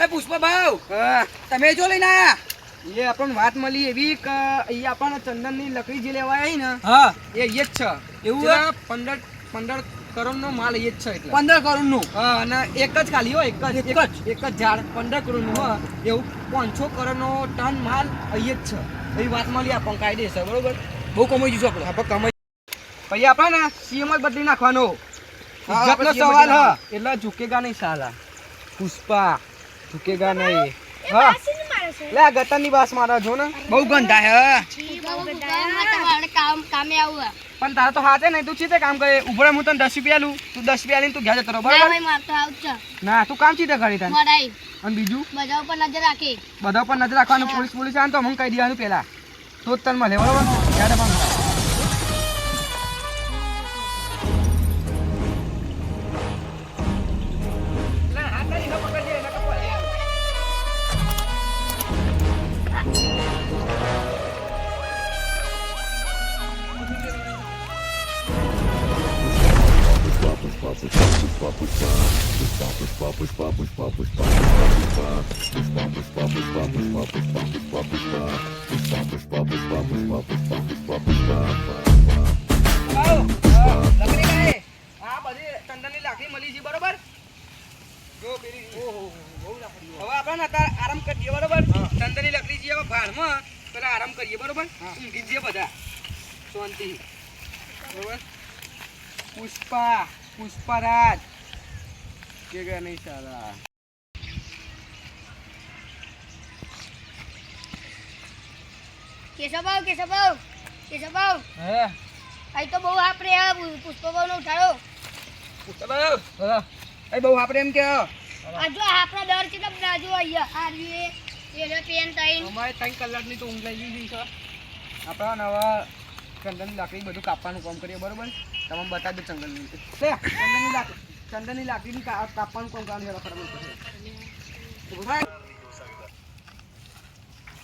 એ પુષ્પા ભાવ હા તમે જો લઈને આયા? એ આપણને વાત મળી એવી કે અહીંયા આપણને ચંદનની લકડી જે લેવા આવી ને હા એ અહીંયા જ છે. એવું એટલે 15 કરોડનો માલ અહીંયા જ છે. એટલે 15 કરોડનું. હા અને એક જ ખાલી હો, એક જ ઝાડ 15 કરોડનું હો. એવું 500 કરોડનો ટન માલ અહીંયા જ છે. એવી વાત મળી આપણને કાયદેસર. બરોબર, બહુ કમાઈ જઈશું આપણે. આપણે કમાઈ પછી આપણે ને સીએમ જ બદલી નાખવાનો. હા, ઇજ્જતનો આપણે સવાલ CM હ એટલે ઝુકેગા નહીં સાલા. પુષ્પા ઝુકેગા નહીં. હા લે આ ગતરની બાસ મારા જો ને બહુ ગંધા હે. પણ તારે તો હાથે નહીં. તું ચીતે કામ કરે. ઉભો રહે, હું તને 10 રૂપિયા લઉં. તું 10 રૂપિયા લઈને તું ઘેર જતો રહો. બરાબર ના તું કામ ચીતે કરી તને. અને બીજું બધા ઉપર નજર રાખવાનું. પોલીસ આવે તો હું કહી દેવાનું પેલા તો જ તને મળે. બરાબર યાદ રાખવાનું. આરામ કરીએ. બરોબર, ચંદનની લકડી જઈએ હવે ભાડમાં. પેલા આરામ કરીએ. બરોબર, ઊંઘી જઈએ બધા શાંતિ. બરોબર, પુષ્પરાજ કે નહીં સારા. કેશવભાવ હે અહીં તો બહુ આપણે આ પુષ્પભાવનો ઉઠાડો. એ બહુ આપણે એમ કે આ જો આપણા દર છે તો જો અહીંયા આરવી એ પેન તાઈન અમારે 3 કલાકની તો ઊંઘ લઈ લીધી છે. આપણા નવા ચંદનની લાકડી બધું કાપવાનું કામ કરીએ. બરોબર, તમે બતાવી દો ચંદનની લાકડીની કાપવાનું કામ કરવાનું છે.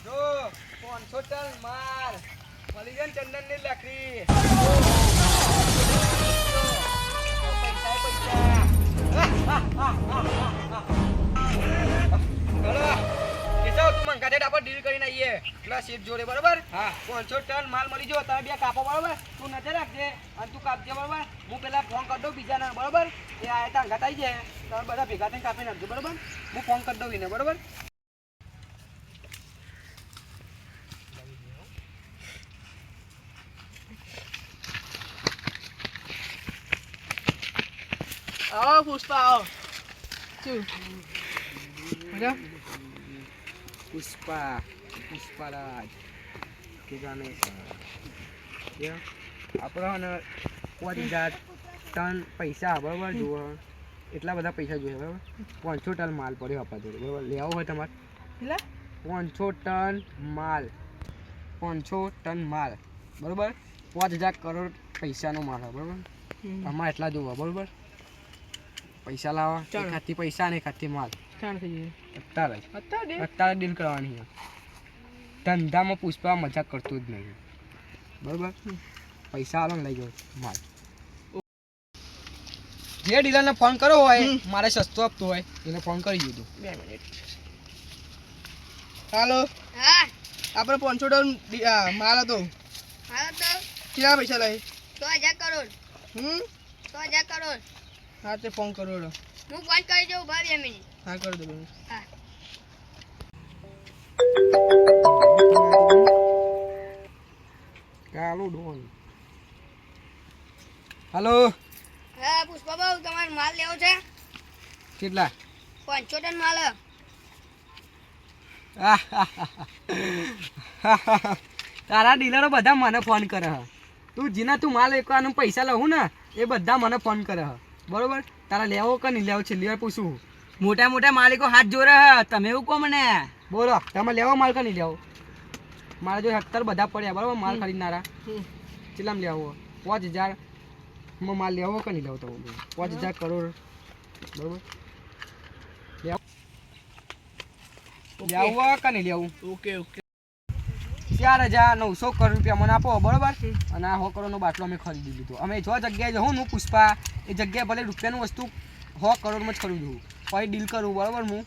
જો 500 ટન માલ મળી જાય ને ચંદનની લાકડી. ડીલ કરીને આવીએ પેલા શેઠ જોડે. બરોબર, 500 ટન માલ મળી ગયો. તારે 2 કાપો. બરોબર, તું નજર રાખજે અને તું કાપજે. બરોબર, હું પેલા ફોન કરી દઉં બીજાને. બરોબર, એ આયા તા અંગાત આવી જાય. તમે બધા ભેગા થઈને કાપી નાખજો. બરોબર, હું ફોન કરી દઉં એને. બરોબર, આવો પુષ્પા આવો. શું મજા? પુષ્પરાજ કે ગાને આપણે 5000 ટન પૈસા. બરોબર, જુઓ એટલા બધા પૈસા જોઈએ. બરાબર, 500 ટન માલ પડ્યો આપણા જોડે. બરાબર, લેવો હોય તમારે 500 ટન માલ. 500 ટન માલ. બરાબર, 5000 કરોડ પૈસાનો માલ. બરાબર, આમાં એટલા જોવા. બરાબર, પૈસા લાવવા. એક હાથથી પૈસા ને એક હાથથી માલ. અત્યારે ડીલ કરવાની છે. ધંધામાં પુષ્પા મજાક કરતો જ નહીં. બરાબર, પૈસા આલો ને લઈ જાઓ માલ. જે ડીલરને ફોન કર્યો હોય મારે સસ્તો આપતો હોય એને ફોન કરી દીધો. 2 મિનિટ. હાલો, હા આપણે 500 ટન માલ હતો. હાલો તો કેટલા પૈસા લાવી? 6000 કરોડ 6000 કરોડ. હા તે ફોન કરો. હું ફોન કરી દઉં ભાઈ 2 મિનિટ. હા કરી દો. હા કાલો ડોન. હાલો, હા પુષ્પાભાવ તમારે માલ લેવો છે? કેટલા? 500 ટન માલ. તારા ડીલરો બધા મને ફોન કરે. તું જેના તું માલ એકવાનું પૈસા લઉં ને એ બધા મને ફોન કરે. બરોબર, તારા લેવો કે નહીં લેવો? છેલ્લી વાર પૂછું. મોટા મોટા માલિકો હાથ જોડે. તમે એવું કહો મને. બોલો, તમે લેવો માલ કે નહીં લેવો? મારા જો 70 બધા પડ્યા. બરાબર, માલ ખરીદનારા. કેટલામાં લેવો? 5000 માં માલ લેવો કે નહીં લેવો? તમે 5000 કરોડ. બરોબર, લેવો કે નહીં લેવું? Okay okay. 4900 કરોડ રૂપિયા મને આપો. બરોબર, અને આ 100 કરોડનો બાટલો અમે ખરીદી લીધો. અમે જો જગ્યાએ જવું હું પુષ્પા એ જગ્યાએ ભલે રૂપિયાનું વસ્તુ 100 કરોડમાં જ ખરીદું. પછી ડીલ કરું. બરોબર, હું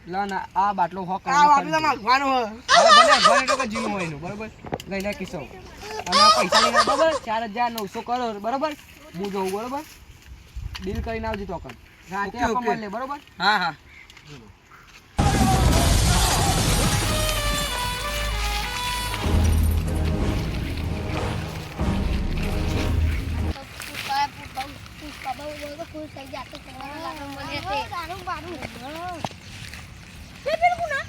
લા ના આ બાટલો હોક આ વાપી તો માંગવાનો હે. ભલે ભલે તો કે જીનું હોય એનું બરોબર લઈ લે કિસ્સો તમે આ પૈસા લઈને આવો, બરોબર 4900 કરોડ બરોબર હું જોઉં બરોબર ડીલ કરીને આવજો તો કર રાતે ઓકે, આપણે ઓકે. મળીએ બરોબર હા હા પુષ્પા બહુ ખુશ થઈ જાય તો તમારા લાડુ મળે છે દારૂ બારૂ પેલું કોના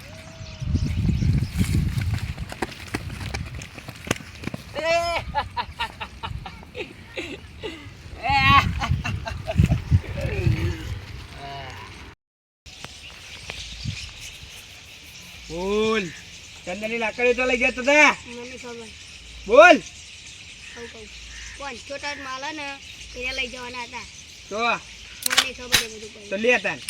બોલ ચંદનની લાકડી તો લઈ ગયા તો તા મને ખબર બોલ કહું છોટા માલા ને એને લઈ જવાના હતા તો મને ખબર એ બધું તો લે તાન